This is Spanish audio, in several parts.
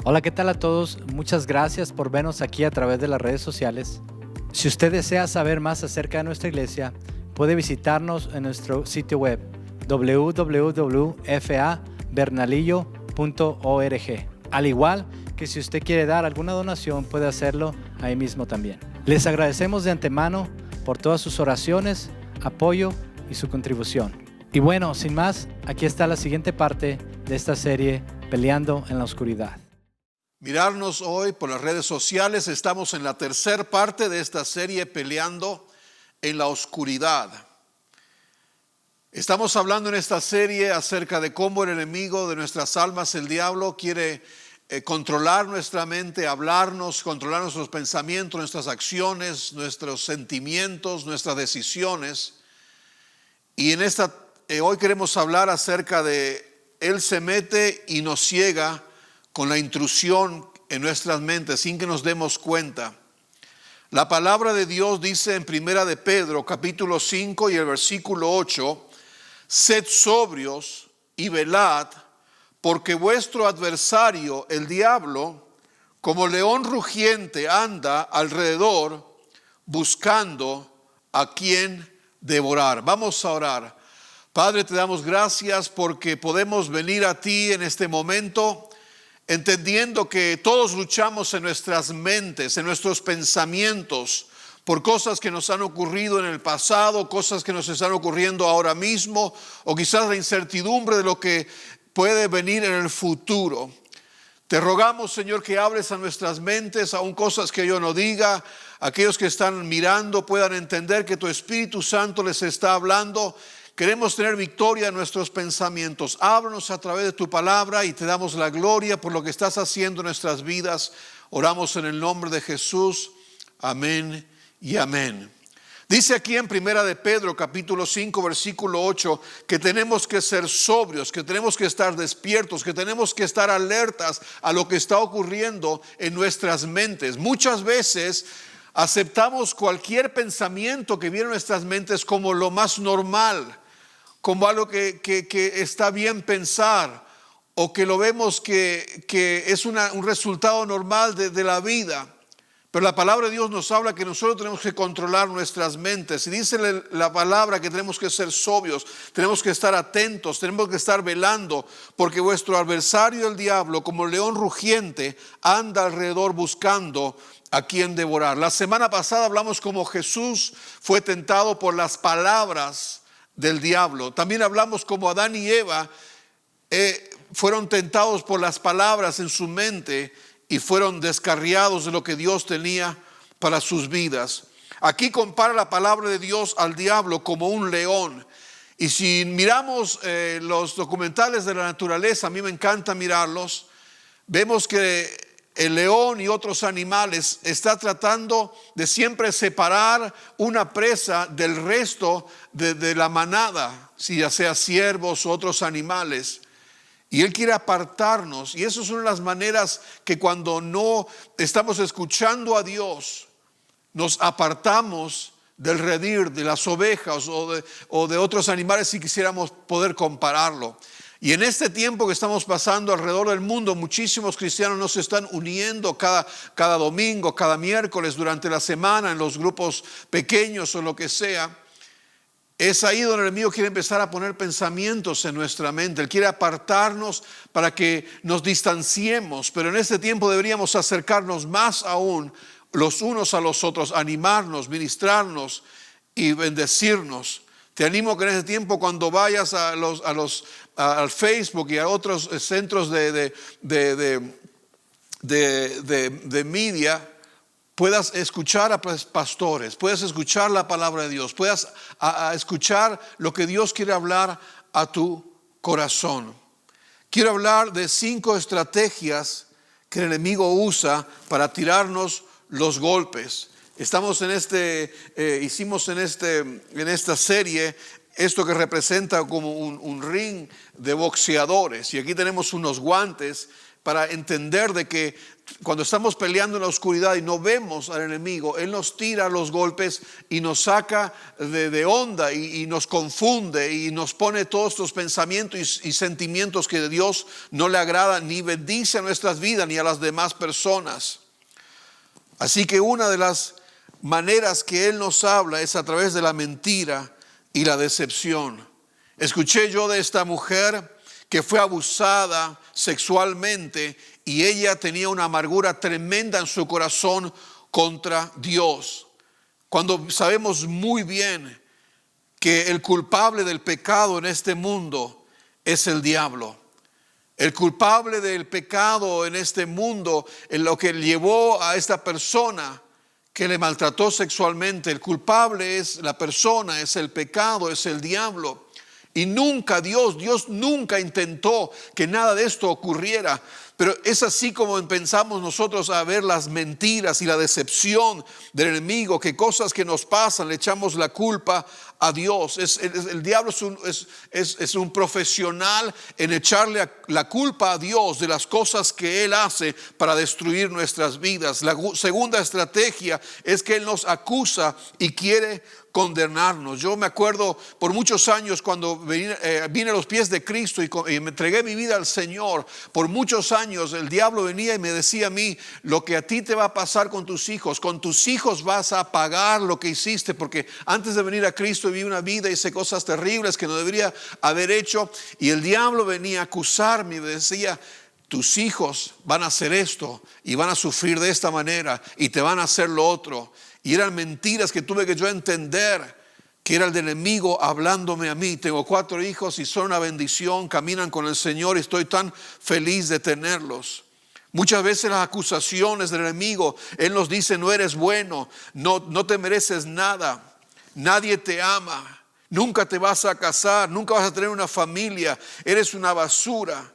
Hola, ¿qué tal a todos? Muchas gracias por vernos aquí a través de las redes sociales. Si usted desea saber más acerca de nuestra iglesia, puede visitarnos en nuestro sitio web www.fabernalillo.org. Al igual que si usted quiere dar alguna donación, puede hacerlo ahí mismo también. Les agradecemos de antemano por todas sus oraciones, apoyo y su contribución. Y bueno, sin más, aquí está la siguiente parte de esta serie, Peleando en la Oscuridad. Mirarnos hoy por las redes sociales, estamos en la tercera parte de esta serie, Peleando en la Oscuridad. Estamos hablando en esta serie acerca de cómo el enemigo de nuestras almas, el diablo, quiere controlar nuestra mente, hablarnos, controlar nuestros pensamientos, nuestras acciones, nuestros sentimientos, nuestras decisiones. Y en hoy queremos hablar acerca de él se mete y nos ciega con la intrusión en nuestras mentes sin que nos demos cuenta. La palabra de Dios dice en Primera de Pedro, capítulo 5 y el versículo 8, sed sobrios y velad, porque vuestro adversario, el diablo, como león rugiente anda alrededor buscando a quien devorar. Vamos a orar. Padre, te damos gracias porque podemos venir a ti en este momento, entendiendo que todos luchamos en nuestras mentes, en nuestros pensamientos, por cosas que nos han ocurrido en el pasado, cosas que nos están ocurriendo ahora mismo, o quizás la incertidumbre de lo que puede venir en el futuro. Te rogamos, Señor, que hables a nuestras mentes, aun cosas que yo no diga. Aquellos que están mirando puedan entender que tu Espíritu Santo les está hablando. Queremos tener victoria en nuestros pensamientos. Háblanos a través de tu palabra y te damos la gloria por lo que estás haciendo en nuestras vidas. Oramos en el nombre de Jesús. Amén y amén. Dice aquí en Primera de Pedro, capítulo 5, versículo 8, que tenemos que ser sobrios, que tenemos que estar despiertos, que tenemos que estar alertas a lo que está ocurriendo en nuestras mentes. Muchas veces aceptamos cualquier pensamiento que viene en nuestras mentes como lo más normal, como algo que está bien pensar, o que lo vemos que es un resultado normal de la vida. Pero la palabra de Dios nos habla que nosotros tenemos que controlar nuestras mentes. Y dice la palabra que tenemos que ser sobrios, tenemos que estar atentos, tenemos que estar velando, porque vuestro adversario el diablo, como león rugiente, anda alrededor buscando a quien devorar. La semana pasada hablamos cómo Jesús fue tentado por las palabras del diablo. También hablamos cómo Adán y Eva fueron tentados por las palabras en su mente y fueron descarriados de lo que Dios tenía para sus vidas. Aquí compara la palabra de Dios al diablo como un león. Y si miramos los documentales de la naturaleza, a mí me encanta mirarlos, vemos que el león y otros animales está tratando de siempre separar una presa del resto de la manada, si ya sea ciervos o otros animales. Y él quiere apartarnos. Y esas son las maneras que cuando no estamos escuchando a Dios, nos apartamos del redil, de las ovejas o de otros animales, si quisiéramos poder compararlo. Y en este tiempo que estamos pasando alrededor del mundo, muchísimos cristianos nos están uniendo cada domingo, cada miércoles durante la semana en los grupos pequeños o lo que sea. Es ahí donde el enemigo quiere empezar a poner pensamientos en nuestra mente. Él quiere apartarnos para que nos distanciemos, pero en este tiempo deberíamos acercarnos más aún los unos a los otros, animarnos, ministrarnos y bendecirnos. Te animo que en ese tiempo, cuando vayas al Facebook y a otros centros de media, puedas escuchar a pastores, puedas escuchar la palabra de Dios, puedas escuchar lo que Dios quiere hablar a tu corazón. Quiero hablar de 5 estrategias que el enemigo usa para tirarnos los golpes. Estamos hicimos en esta serie esto que representa como un ring de boxeadores. Y aquí tenemos unos guantes para entender de que cuando estamos peleando en la oscuridad y no vemos al enemigo, él nos tira los golpes y nos saca de onda y nos confunde y nos pone todos estos pensamientos y sentimientos que de Dios no le agradan ni bendice a nuestras vidas ni a las demás personas. Así que una de las maneras que él nos habla es a través de la mentira y la decepción. Escuché yo de esta mujer que fue abusada sexualmente y ella tenía una amargura tremenda en su corazón contra Dios. Cuando sabemos muy bien que el culpable del pecado en este mundo es el diablo. El culpable del pecado en este mundo, en lo que llevó a esta persona que le maltrató sexualmente, el culpable es la persona, es el pecado, es el diablo. Y nunca Dios nunca intentó que nada de esto ocurriera. Pero es así como pensamos nosotros a ver las mentiras y la decepción del enemigo, que cosas que nos pasan le echamos la culpa a Dios. El diablo es un profesional en echarle la culpa a Dios de las cosas que Él hace para destruir nuestras vidas. La segunda estrategia es que Él nos acusa y quiere condenarnos. Yo me acuerdo por muchos años cuando vine a los pies de Cristo y me entregué mi vida al Señor. Por muchos años el diablo venía y me decía a mí: lo que a ti te va a pasar con tus hijos vas a pagar lo que hiciste, porque antes de venir a Cristo viví una vida, hice cosas terribles que no debería haber hecho. Y el diablo venía a acusarme y me decía: tus hijos van a hacer esto y van a sufrir de esta manera y te van a hacer lo otro. Y eran mentiras que tuve que yo entender que era el enemigo hablándome a mí. Tengo 4 hijos y son una bendición, caminan con el Señor y estoy tan feliz de tenerlos. Muchas veces las acusaciones del enemigo, él nos dice: no eres bueno, no te mereces nada, nadie te ama, nunca te vas a casar, nunca vas a tener una familia, eres una basura.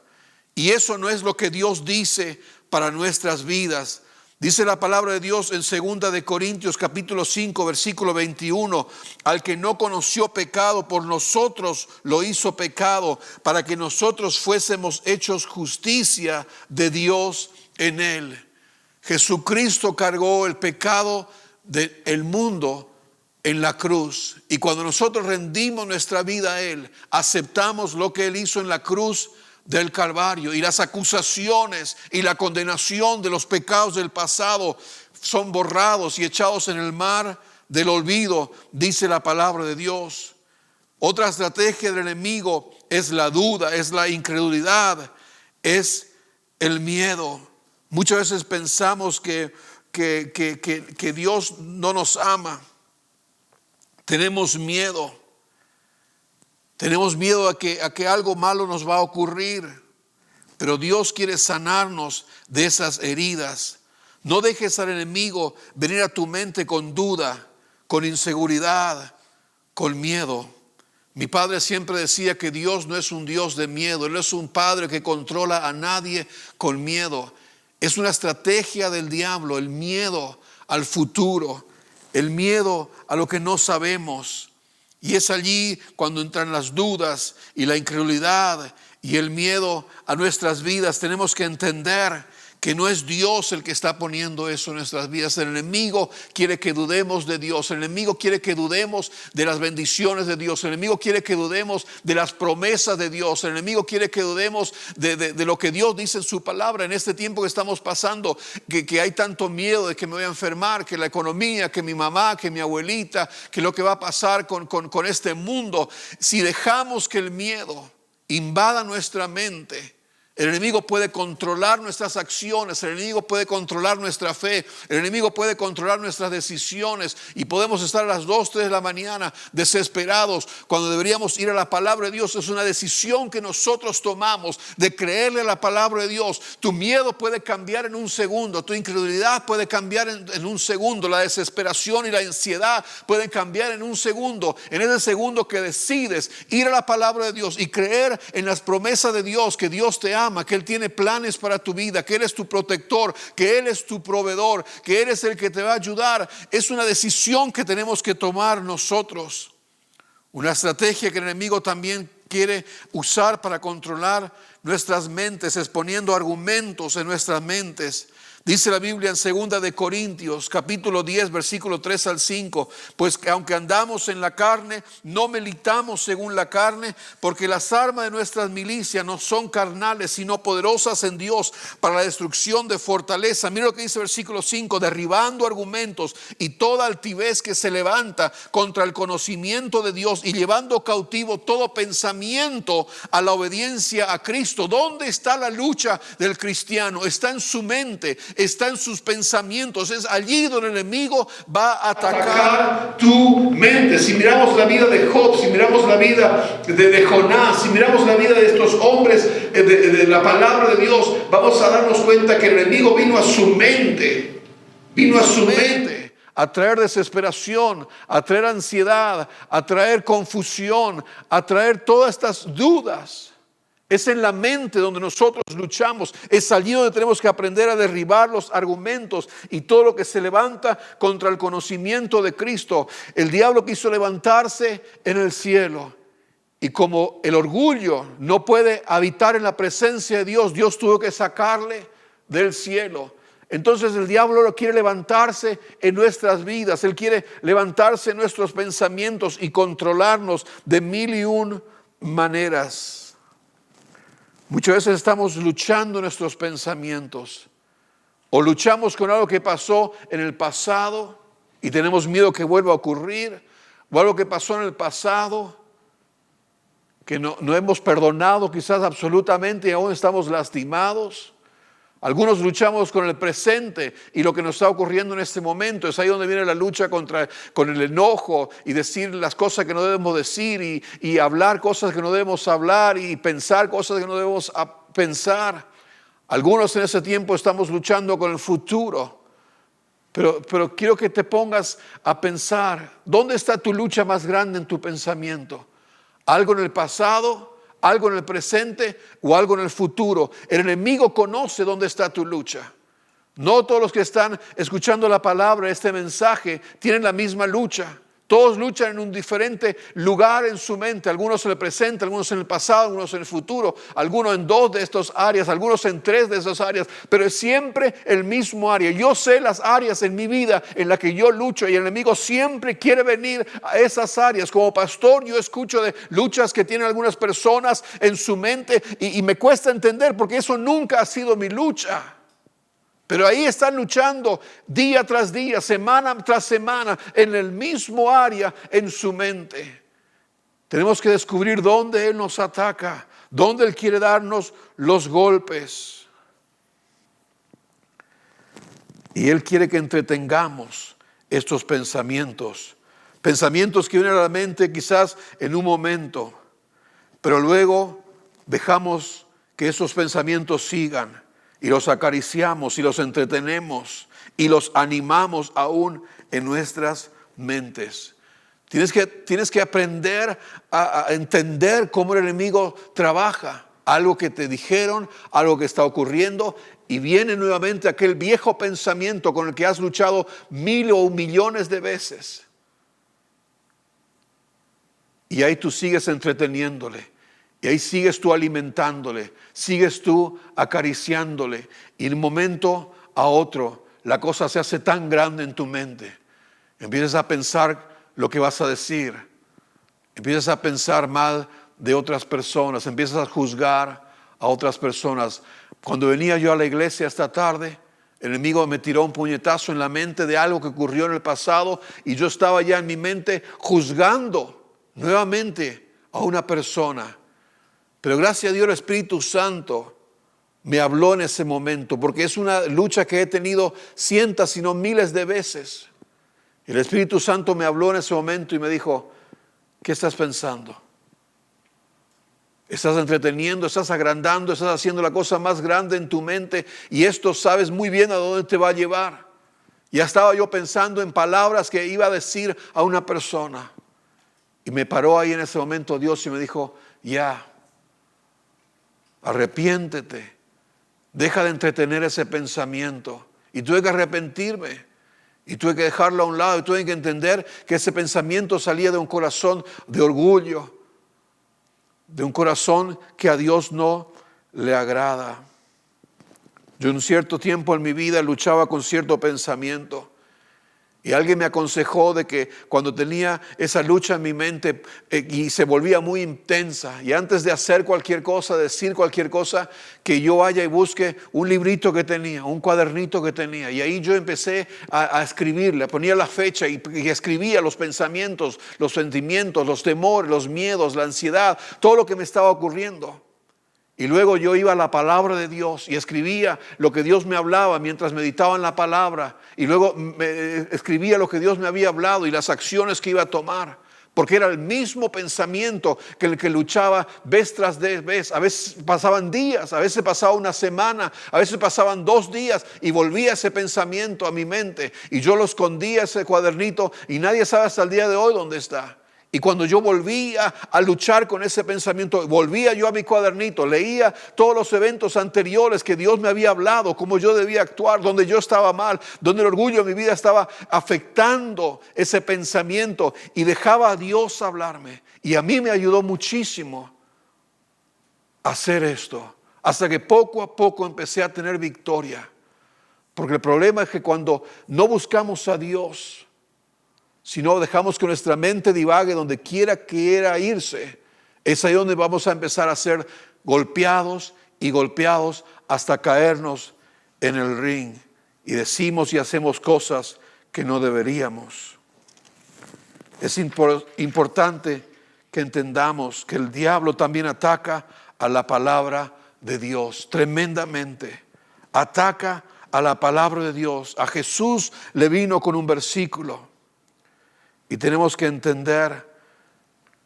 Y eso no es lo que Dios dice para nuestras vidas. Dice la palabra de Dios en 2 de Corintios capítulo 5 versículo 21: al que no conoció pecado, por nosotros lo hizo pecado, para que nosotros fuésemos hechos justicia de Dios en él. Jesucristo cargó el pecado del mundo en la cruz, y cuando nosotros rendimos nuestra vida a Él, aceptamos lo que Él hizo en la cruz del Calvario, y las acusaciones y la condenación de los pecados del pasado son borrados y echados en el mar del olvido, dice la palabra de Dios. Otra estrategia del enemigo es la duda, es la incredulidad, es el miedo. Muchas veces pensamos que Dios no nos ama. Tenemos miedo. Tenemos miedo a que algo malo nos va a ocurrir, pero Dios quiere sanarnos de esas heridas. No dejes al enemigo venir a tu mente con duda. con inseguridad, con miedo. Mi padre siempre decía que Dios no es un Dios de miedo. Él no es un padre que controla a nadie con miedo. Es una estrategia del diablo, el miedo al futuro, el miedo a lo que no sabemos. Y es allí cuando entran las dudas y la incredulidad y el miedo a nuestras vidas. Tenemos que entender que no es Dios el que está poniendo eso en nuestras vidas. El enemigo quiere que dudemos de Dios. El enemigo quiere que dudemos de las bendiciones de Dios. El enemigo quiere que dudemos de las promesas de Dios. El enemigo quiere que dudemos de lo que Dios dice en su palabra. En este tiempo que estamos pasando, que hay tanto miedo de que me voy a enfermar, que la economía, que mi mamá, que mi abuelita, que lo que va a pasar con este mundo. Si dejamos que el miedo invada nuestra mente, el enemigo puede controlar nuestras acciones, el enemigo puede controlar nuestra fe, el enemigo puede controlar nuestras decisiones y podemos estar a las 2, 3 de la mañana desesperados cuando deberíamos ir a la palabra de Dios. Es una decisión que nosotros tomamos de creerle a la palabra de Dios. Tu miedo puede cambiar en un segundo, tu incredulidad puede cambiar en un segundo, la desesperación y la ansiedad pueden cambiar en un segundo. En ese segundo que decides ir a la palabra de Dios y creer en las promesas de Dios, que Dios te ama, que Él tiene planes para tu vida, que Él es tu protector, que Él es tu proveedor, que Él es el que te va a ayudar. Es una decisión que tenemos que tomar nosotros. Una estrategia que el enemigo también quiere usar para controlar nuestras mentes, exponiendo argumentos en nuestras mentes. Dice la Biblia en 2 de Corintios, capítulo 10, versículo 3 al 5. Pues que aunque andamos en la carne, no militamos según la carne, porque las armas de nuestras milicias no son carnales, sino poderosas en Dios para la destrucción de fortaleza. Mira lo que dice el versículo 5, derribando argumentos y toda altivez que se levanta contra el conocimiento de Dios y llevando cautivo todo pensamiento a la obediencia a Cristo. ¿Dónde está la lucha del cristiano? Está en su mente, está en sus pensamientos. Es allí donde el enemigo va a atacar tu mente. Si miramos la vida de Job, si miramos la vida de Jonás, si miramos la vida de estos hombres de la palabra de Dios, vamos a darnos cuenta que el enemigo vino a su mente, a traer desesperación, a traer ansiedad, a traer confusión, a traer todas estas dudas. Es en la mente donde nosotros luchamos. Es allí donde tenemos que aprender a derribar los argumentos y todo lo que se levanta contra el conocimiento de Cristo. El diablo quiso levantarse en el cielo. Y como el orgullo no puede habitar en la presencia de Dios, Dios tuvo que sacarle del cielo. Entonces el diablo quiere levantarse en nuestras vidas. Él quiere levantarse en nuestros pensamientos y controlarnos de 1001 maneras. Muchas veces estamos luchando en nuestros pensamientos o luchamos con algo que pasó en el pasado y tenemos miedo que vuelva a ocurrir, o algo que pasó en el pasado que no hemos perdonado quizás absolutamente y aún estamos lastimados. Algunos luchamos con el presente y lo que nos está ocurriendo en este momento. Es ahí donde viene la lucha con el enojo y decir las cosas que no debemos decir y hablar cosas que no debemos hablar y pensar cosas que no debemos pensar. Algunos en ese tiempo estamos luchando con el futuro. Pero quiero que te pongas a pensar, ¿dónde está tu lucha más grande en tu pensamiento? ¿Algo en el pasado? ¿Algo en el presente o algo en el futuro? El enemigo conoce dónde está tu lucha. No todos los que están escuchando la palabra, este mensaje, tienen la misma lucha. Todos luchan en un diferente lugar en su mente. Algunos en el presente, algunos en el pasado, algunos en el futuro, algunos en 2 de estas áreas, algunos en 3 de esas áreas, pero es siempre el mismo área. Yo sé las áreas en mi vida en las que yo lucho y el enemigo siempre quiere venir a esas áreas. Como pastor yo escucho de luchas que tienen algunas personas en su mente y me cuesta entender porque eso nunca ha sido mi lucha. Pero ahí están luchando día tras día, semana tras semana, en el mismo área en su mente. Tenemos que descubrir dónde Él nos ataca, dónde Él quiere darnos los golpes. Y Él quiere que entretengamos estos pensamientos. Pensamientos que vienen a la mente quizás en un momento, pero luego dejamos que esos pensamientos sigan. Y los acariciamos y los entretenemos y los animamos aún en nuestras mentes. Tienes que aprender a entender cómo el enemigo trabaja. Algo que te dijeron, algo que está ocurriendo, y viene nuevamente aquel viejo pensamiento con el que has luchado 1000 o millones de veces. Y ahí tú sigues entreteniéndole. Y ahí sigues tú alimentándole. Sigues tú acariciándole. Y de un momento a otro la cosa se hace tan grande en tu mente. Empiezas a pensar lo que vas a decir. Empiezas a pensar mal de otras personas. Empiezas a juzgar a otras personas. Cuando venía yo a la iglesia esta tarde, el enemigo me tiró un puñetazo en la mente de algo que ocurrió en el pasado, y yo estaba ya en mi mente juzgando nuevamente a una persona. Pero gracias a Dios el Espíritu Santo me habló en ese momento, porque es una lucha que he tenido cientos, si no miles de veces. El Espíritu Santo me habló en ese momento y me dijo: ¿qué estás pensando? Estás entreteniendo, estás agrandando, estás haciendo la cosa más grande en tu mente, y esto sabes muy bien a dónde te va a llevar. Ya estaba yo pensando en palabras que iba a decir a una persona. Y me paró ahí en ese momento Dios y me dijo: ya, arrepiéntete, deja de entretener ese pensamiento. Y tuve que arrepentirme. Y tuve que dejarlo a un lado. Y tuve que entender que ese pensamiento salía de un corazón de orgullo, de un corazón que a Dios no le agrada. Yo en un cierto tiempo en mi vida luchaba con cierto pensamiento. Y alguien me aconsejó de que cuando tenía esa lucha en mi mente y se volvía muy intensa, y antes de hacer cualquier cosa, decir cualquier cosa, que yo vaya y busque un librito que tenía, un cuadernito que tenía. Y ahí yo empecé a escribir, le ponía la fecha y escribía los pensamientos, los sentimientos, los temores, los miedos, la ansiedad, todo lo que me estaba ocurriendo. Y luego yo iba a la palabra de Dios y escribía lo que Dios me hablaba mientras meditaba en la palabra. Y luego escribía lo que Dios me había hablado y las acciones que iba a tomar. Porque era el mismo pensamiento que el que luchaba vez tras vez. A veces pasaban días, a veces pasaba una semana, a veces pasaban 2 días y volvía ese pensamiento a mi mente. Y yo lo escondía, ese cuadernito, y nadie sabe hasta el día de hoy dónde está. Y cuando yo volvía a luchar con ese pensamiento, volvía yo a mi cuadernito, leía todos los eventos anteriores que Dios me había hablado, cómo yo debía actuar, donde yo estaba mal, donde el orgullo de mi vida estaba afectando ese pensamiento, y dejaba a Dios hablarme. Y a mí me ayudó muchísimo a hacer esto, hasta que poco a poco empecé a tener victoria. Porque el problema es que cuando no buscamos a Dios, si no dejamos que nuestra mente divague donde quiera irse, es ahí donde vamos a empezar a ser golpeados y golpeados hasta caernos en el ring. Y decimos y hacemos cosas que no deberíamos. Es importante que entendamos que el diablo también ataca a la palabra de Dios tremendamente. Ataca a la palabra de Dios. A Jesús le vino con un versículo. Y tenemos que entender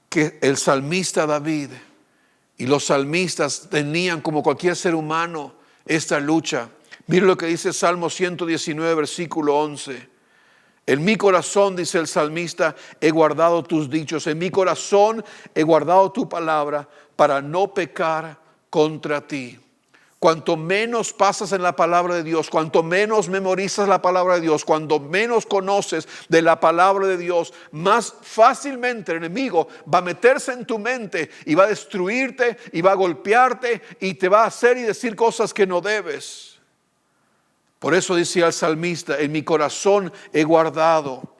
que el salmista David y los salmistas tenían, como cualquier ser humano, esta lucha. Miren lo que dice Salmo 119, versículo 11. En mi corazón, dice el salmista, he guardado tus dichos. En mi corazón he guardado tu palabra para no pecar contra ti. Cuanto menos pasas en la palabra de Dios, cuanto menos memorizas la palabra de Dios, cuanto menos conoces de la palabra de Dios, más fácilmente el enemigo va a meterse en tu mente y va a destruirte y va a golpearte y te va a hacer y decir cosas que no debes. Por eso decía el salmista: en mi corazón he guardado,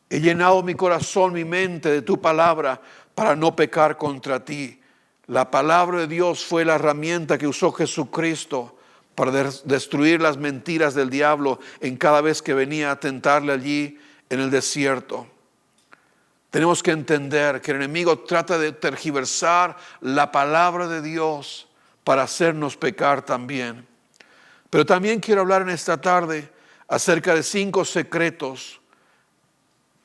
he llenado mi corazón, mi mente de tu palabra para no pecar contra ti. La palabra de Dios fue la herramienta que usó Jesucristo para destruir las mentiras del diablo en cada vez que venía a tentarle allí en el desierto. Tenemos que entender que el enemigo trata de tergiversar la palabra de Dios para hacernos pecar también. Pero también quiero hablar en esta tarde acerca de 5 secretos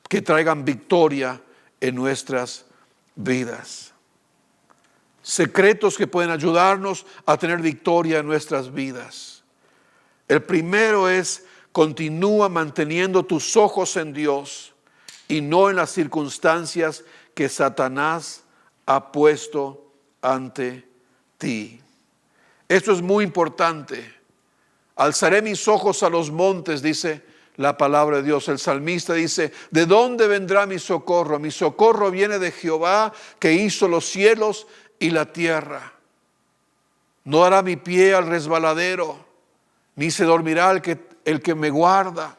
que traigan victoria en nuestras vidas. Secretos que pueden ayudarnos a tener victoria en nuestras vidas. El primero es Continúa manteniendo tus ojos en Dios y no en las circunstancias que Satanás ha puesto ante ti. Esto es muy importante. Alzaré mis ojos a los montes, dice la palabra de Dios. El salmista dice, ¿de dónde vendrá mi socorro? Mi socorro viene de Jehová, que hizo los cielos y la tierra. No hará mi pie al resbaladero, ni se dormirá el que me guarda.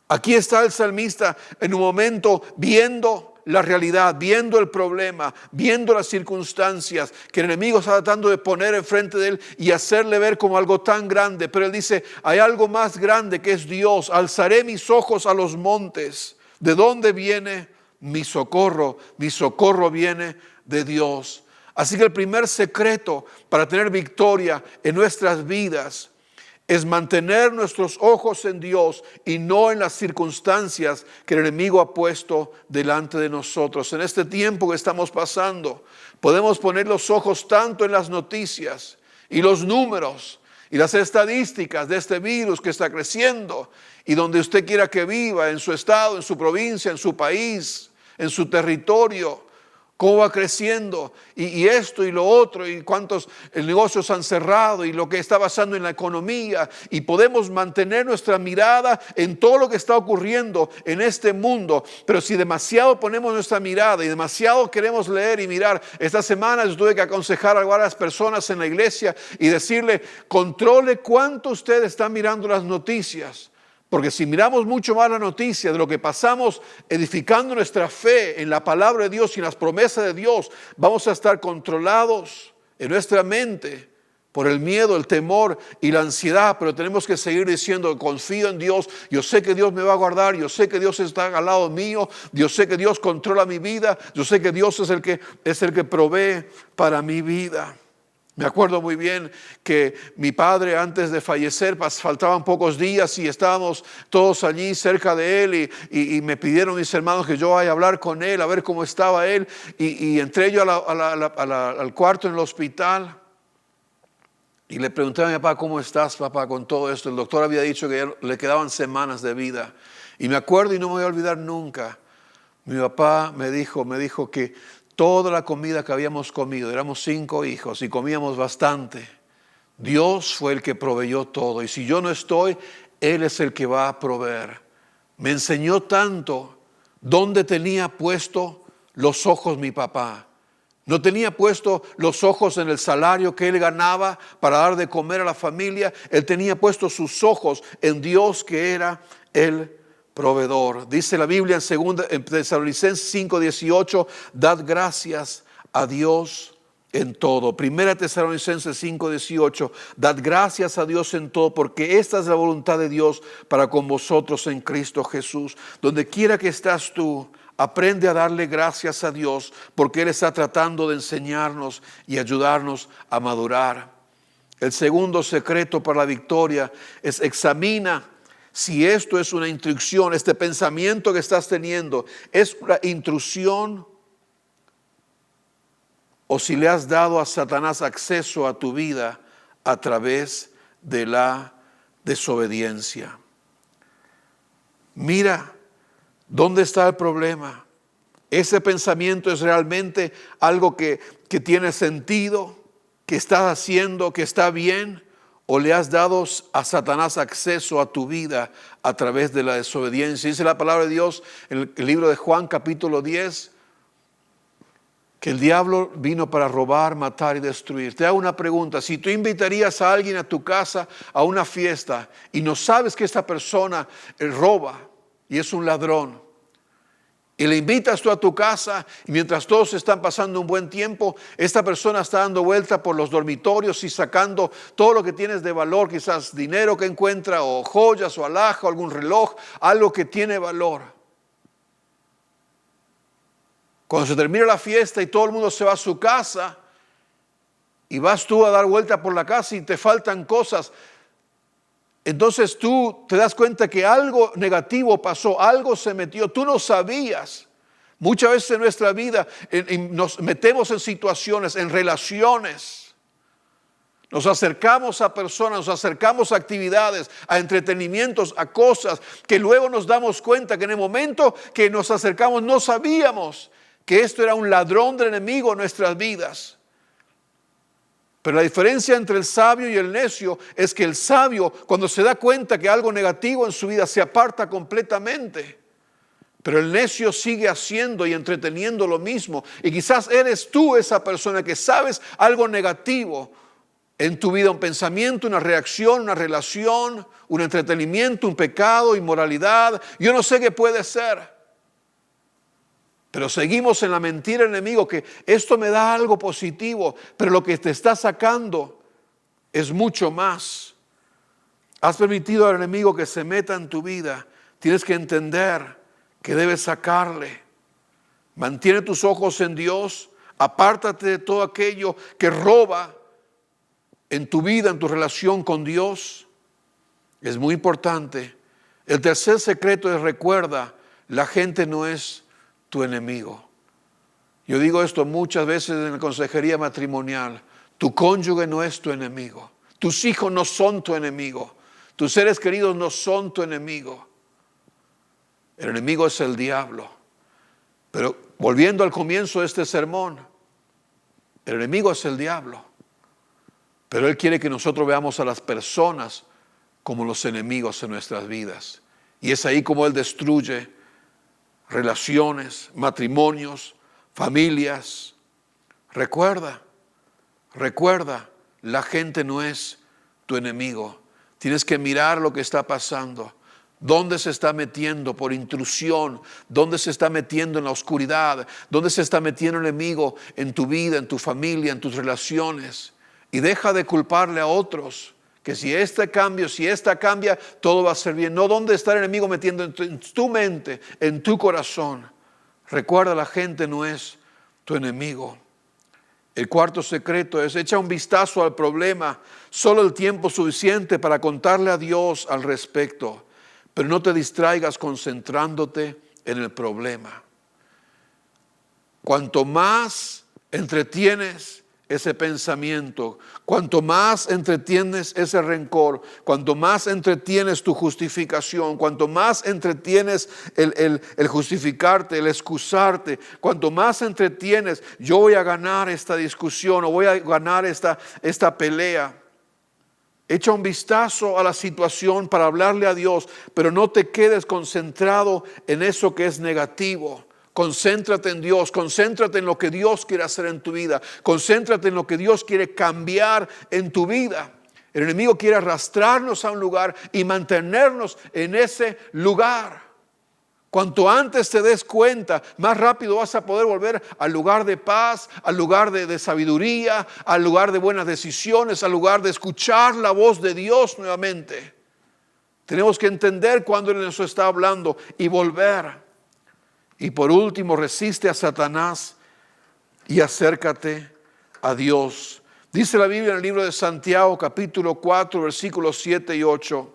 Aquí está el salmista en un momento viendo la realidad, viendo el problema, viendo las circunstancias que el enemigo está tratando de poner enfrente de él y hacerle ver como algo tan grande. Pero él dice, hay algo más grande que es Dios. Alzaré mis ojos a los montes. ¿De dónde viene mi socorro? Mi socorro viene de Dios. Así que el primer secreto para tener victoria en nuestras vidas es mantener nuestros ojos en Dios y no en las circunstancias que el enemigo ha puesto delante de nosotros. En este tiempo que estamos pasando, podemos poner los ojos tanto en las noticias y los números y las estadísticas de este virus que está creciendo, y donde usted quiera que viva, en su estado, en su provincia, en su país, en su territorio, cómo va creciendo, y esto y lo otro, y cuántos negocios han cerrado, y lo que está pasando en la economía, y podemos mantener nuestra mirada en todo lo que está ocurriendo en este mundo. Pero si demasiado ponemos nuestra mirada y demasiado queremos leer y mirar, esta semana yo tuve que aconsejar a varias personas en la iglesia y decirle, controle cuánto usted está mirando las noticias. Porque si miramos mucho más la noticia de lo que pasamos edificando nuestra fe en la palabra de Dios y en las promesas de Dios, vamos a estar controlados en nuestra mente por el miedo, el temor y la ansiedad. Pero tenemos que seguir diciendo, confío en Dios, yo sé que Dios me va a guardar, yo sé que Dios está al lado mío, yo sé que Dios controla mi vida, yo sé que Dios es el que provee para mi vida. Me acuerdo muy bien que mi padre, antes de fallecer, faltaban pocos días y estábamos todos allí cerca de él, y me pidieron mis hermanos que yo vaya a hablar con él, a ver cómo estaba él, y entré yo al cuarto en el hospital y le pregunté a mi papá, ¿cómo estás, papá, con todo esto? El doctor había dicho que le quedaban semanas de vida, y me acuerdo y no me voy a olvidar nunca, mi papá me dijo que toda la comida que habíamos comido, éramos 5 hijos y comíamos bastante, Dios fue el que proveyó todo, y si yo no estoy, Él es el que va a proveer. Me enseñó tanto dónde tenía puesto los ojos mi papá. No tenía puesto los ojos en el salario que él ganaba para dar de comer a la familia. Él tenía puesto sus ojos en Dios, que era el proveedor. Dice la Biblia en Tesalonicenses 5:18, dad gracias a Dios en todo. Primera Tesalonicenses 5:18, dad gracias a Dios en todo, porque esta es la voluntad de Dios para con vosotros en Cristo Jesús. Donde quiera que estás tú, aprende a darle gracias a Dios, porque Él está tratando de enseñarnos y ayudarnos a madurar. El segundo secreto para la victoria es: examina si esto es una instrucción, este pensamiento que estás teniendo es una intrusión, o si le has dado a Satanás acceso a tu vida a través de la desobediencia. Mira dónde está el problema. ¿Ese pensamiento es realmente algo que tiene sentido, que estás haciendo, que está bien? ¿O le has dado a Satanás acceso a tu vida a través de la desobediencia? Dice la palabra de Dios en el libro de Juan capítulo 10, que el diablo vino para robar, matar y destruir. Te hago una pregunta: si tú invitarías a alguien a tu casa a una fiesta y no sabes que esta persona roba y es un ladrón, y le invitas tú a tu casa, y mientras todos están pasando un buen tiempo, esta persona está dando vuelta por los dormitorios y sacando todo lo que tienes de valor, quizás dinero que encuentra, o joyas, o alhaja, o algún reloj, algo que tiene valor. Cuando se termina la fiesta y todo el mundo se va a su casa, y vas tú a dar vuelta por la casa y te faltan cosas, entonces tú te das cuenta que algo negativo pasó, algo se metió, tú no sabías. Muchas veces en nuestra vida nos metemos en situaciones, en relaciones. Nos acercamos a personas, nos acercamos a actividades, a entretenimientos, a cosas que luego nos damos cuenta que en el momento que nos acercamos no sabíamos que esto era un ladrón del enemigo en nuestras vidas. Pero la diferencia entre el sabio y el necio es que el sabio, cuando se da cuenta que algo negativo en su vida, se aparta completamente. Pero el necio sigue haciendo y entreteniendo lo mismo. Y quizás eres tú esa persona que sabes algo negativo en tu vida, un pensamiento, una reacción, una relación, un entretenimiento, un pecado, inmoralidad. Yo no sé qué puede ser. Pero seguimos en la mentira del enemigo que esto me da algo positivo, pero lo que te está sacando es mucho más. Has permitido al enemigo que se meta en tu vida. Tienes que entender que debes sacarle. Mantiene tus ojos en Dios. Apártate de todo aquello que roba en tu vida, en tu relación con Dios. Es muy importante. El tercer secreto es: recuerda, la gente no es tu enemigo. Yo digo esto muchas veces en la consejería matrimonial. Tu cónyuge no es tu enemigo. Tus hijos no son tu enemigo. Tus seres queridos no son tu enemigo. El enemigo es el diablo. Pero volviendo al comienzo de este sermón, el enemigo es el diablo. Pero él quiere que nosotros veamos a las personas como los enemigos en nuestras vidas. Y es ahí como él destruye relaciones, matrimonios, familias. Recuerda, la gente no es tu enemigo. Tienes que mirar lo que está pasando. ¿Dónde se está metiendo por intrusión? ¿Dónde se está metiendo en la oscuridad? ¿Dónde se está metiendo el enemigo en tu vida, en tu familia, en tus relaciones? Y deja de culparle a otros, que si esta cambia, todo va a ser bien. No, ¿dónde está el enemigo metiendo en tu mente, en tu corazón? Recuerda, la gente no es tu enemigo. El cuarto secreto es: echa un vistazo al problema, solo el tiempo suficiente para contarle a Dios al respecto, pero no te distraigas concentrándote en el problema. Cuanto más entretienes ese pensamiento, cuanto más entretienes ese rencor, cuanto más entretienes tu justificación, cuanto más entretienes el justificarte, el excusarte, cuanto más entretienes, yo voy a ganar esta discusión o voy a ganar esta pelea. Echa un vistazo a la situación para hablarle a Dios, pero no te quedes concentrado en eso que es negativo. Concéntrate en Dios, concéntrate en lo que Dios quiere hacer en tu vida, concéntrate en lo que Dios quiere cambiar en tu vida. El enemigo quiere arrastrarnos a un lugar y mantenernos en ese lugar. Cuanto antes te des cuenta, más rápido vas a poder volver al lugar de paz, al lugar de sabiduría, al lugar de buenas decisiones, al lugar de escuchar la voz de Dios nuevamente. Tenemos que entender cuando Él nos está hablando y volver. Y por último, resiste a Satanás y acércate a Dios. Dice la Biblia en el libro de Santiago, capítulo 4, versículos 7 y 8.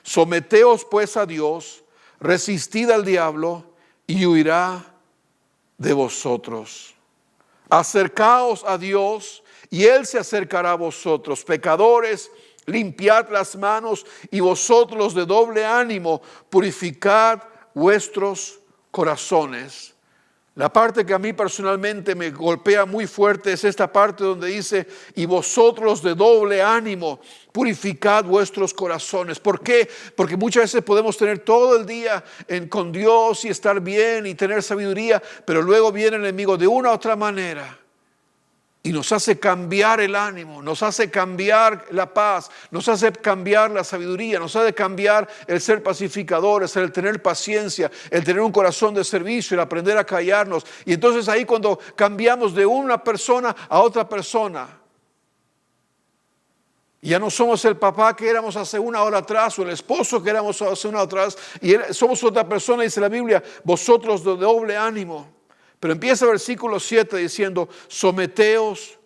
Someteos pues a Dios, resistid al diablo y huirá de vosotros. Acercaos a Dios y Él se acercará a vosotros. Pecadores, limpiad las manos, y vosotros los de doble ánimo, purificad vuestros corazones. La parte que a mí personalmente me golpea muy fuerte es esta parte donde dice: y vosotros de doble ánimo, purificad vuestros corazones. ¿Por qué? Porque muchas veces podemos tener todo el día con Dios y estar bien y tener sabiduría, pero luego viene el enemigo de una u otra manera y nos hace cambiar el ánimo, nos hace cambiar la paz, nos hace cambiar la sabiduría, nos hace cambiar el ser pacificadores, el tener paciencia, el tener un corazón de servicio, el aprender a callarnos. Y entonces ahí cuando cambiamos de una persona a otra persona, ya no somos el papá que éramos hace una hora atrás o el esposo que éramos hace una hora atrás, y somos otra persona. Dice la Biblia: vosotros de doble ánimo. Pero empieza el versículo 7 diciendo: someteos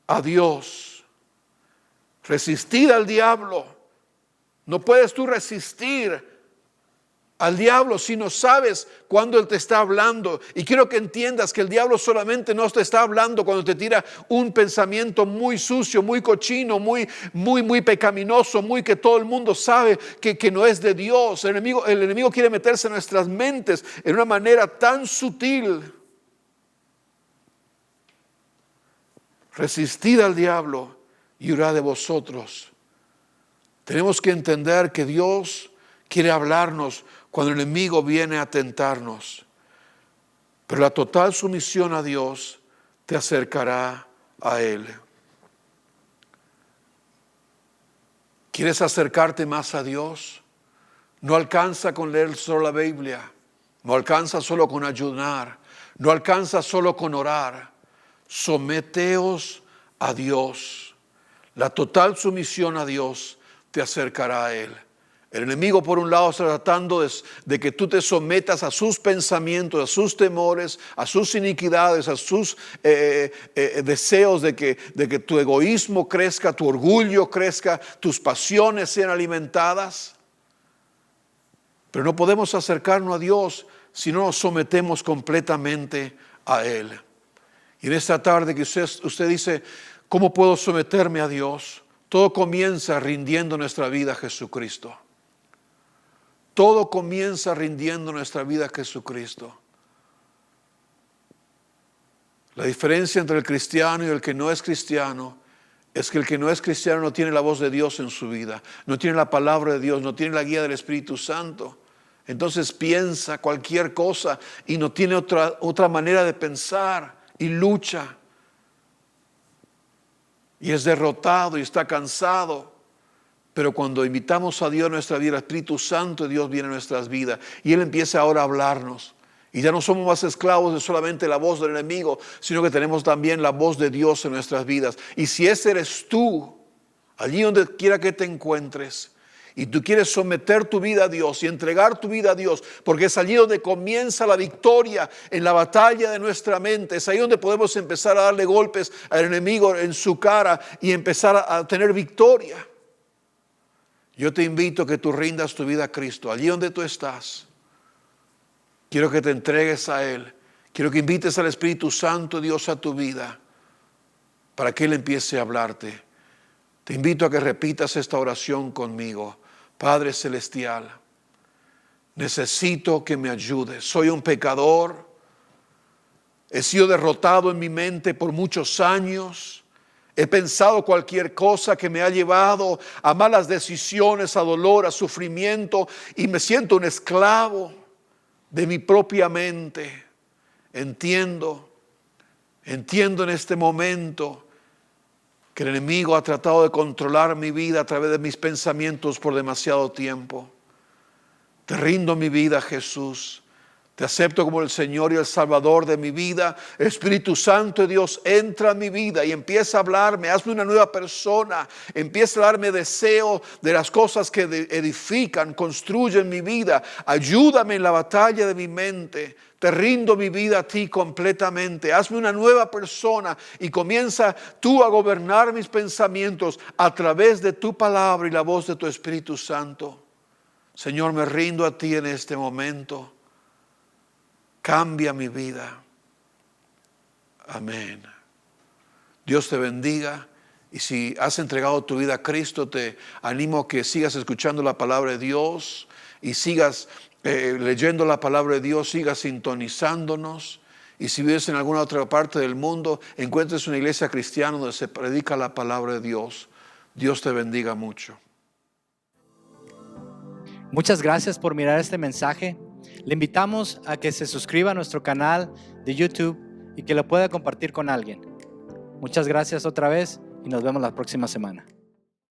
a Dios. Resistid al diablo. No puedes tú resistir al diablo si no sabes cuándo él te está hablando. Y quiero que entiendas que el diablo solamente no te está hablando cuando te tira un pensamiento muy sucio, muy cochino, muy pecaminoso, muy que todo el mundo sabe que no es de Dios. El enemigo quiere meterse en nuestras mentes en una manera tan sutil. Resistid al diablo y huirá de vosotros. Tenemos que entender que Dios quiere hablarnos cuando el enemigo viene a tentarnos. Pero la total sumisión a Dios te acercará a Él. ¿Quieres acercarte más a Dios? No alcanza con leer solo la Biblia. No alcanza solo con ayunar. No alcanza solo con orar. Someteos a Dios. La total sumisión a Dios te acercará a Él. El enemigo por un lado está tratando de que tú te sometas a sus pensamientos, a sus temores, a sus iniquidades, a sus deseos de que tu egoísmo crezca, tu orgullo crezca, tus pasiones sean alimentadas. Pero no podemos acercarnos a Dios si no nos sometemos completamente a Él. Y en esta tarde que usted dice, ¿cómo puedo someterme a Dios? Todo comienza rindiendo nuestra vida a Jesucristo. Todo comienza rindiendo nuestra vida a Jesucristo. La diferencia entre el cristiano y el que no es cristiano es que el que no es cristiano no tiene la voz de Dios en su vida, no tiene la palabra de Dios, no tiene la guía del Espíritu Santo. Entonces piensa cualquier cosa y no tiene otra manera de pensar y lucha. Y es derrotado y está cansado. Pero cuando invitamos a Dios a nuestra vida, el Espíritu Santo de Dios viene a nuestras vidas. Y Él empieza ahora a hablarnos. Y ya no somos más esclavos de solamente la voz del enemigo, sino que tenemos también la voz de Dios en nuestras vidas. Y si ese eres tú, allí donde quiera que te encuentres, y tú quieres someter tu vida a Dios y entregar tu vida a Dios, porque es allí donde comienza la victoria en la batalla de nuestra mente. Es ahí donde podemos empezar a darle golpes al enemigo en su cara y empezar a tener victoria. Yo te invito a que tú rindas tu vida a Cristo, allí donde tú estás. Quiero que te entregues a Él. Quiero que invites al Espíritu Santo de Dios a tu vida para que Él empiece a hablarte. Te invito a que repitas esta oración conmigo. Padre Celestial, necesito que me ayudes. Soy un pecador. He sido derrotado en mi mente por muchos años. He pensado cualquier cosa que me ha llevado a malas decisiones, a dolor, a sufrimiento, y me siento un esclavo de mi propia mente. Entiendo en este momento que el enemigo ha tratado de controlar mi vida a través de mis pensamientos por demasiado tiempo. Te rindo mi vida, Jesús. Te acepto como el Señor y el Salvador de mi vida. Espíritu Santo de Dios, entra en mi vida y empieza a hablarme. Hazme una nueva persona. Empieza a darme deseo de las cosas que edifican, construyen mi vida. Ayúdame en la batalla de mi mente. Te rindo mi vida a ti completamente. Hazme una nueva persona y comienza tú a gobernar mis pensamientos a través de tu palabra y la voz de tu Espíritu Santo. Señor, me rindo a ti en este momento. Cambia mi vida. Amén. Dios te bendiga. Y si has entregado tu vida a Cristo, te animo a que sigas escuchando la palabra de Dios y sigas leyendo la palabra de Dios, sigas sintonizándonos. Y si vives en alguna otra parte del mundo, encuentres una iglesia cristiana donde se predica la palabra de Dios. Dios te bendiga mucho. Muchas gracias por mirar este mensaje. Le invitamos a que se suscriba a nuestro canal de YouTube y que lo pueda compartir con alguien. Muchas gracias otra vez y nos vemos la próxima semana.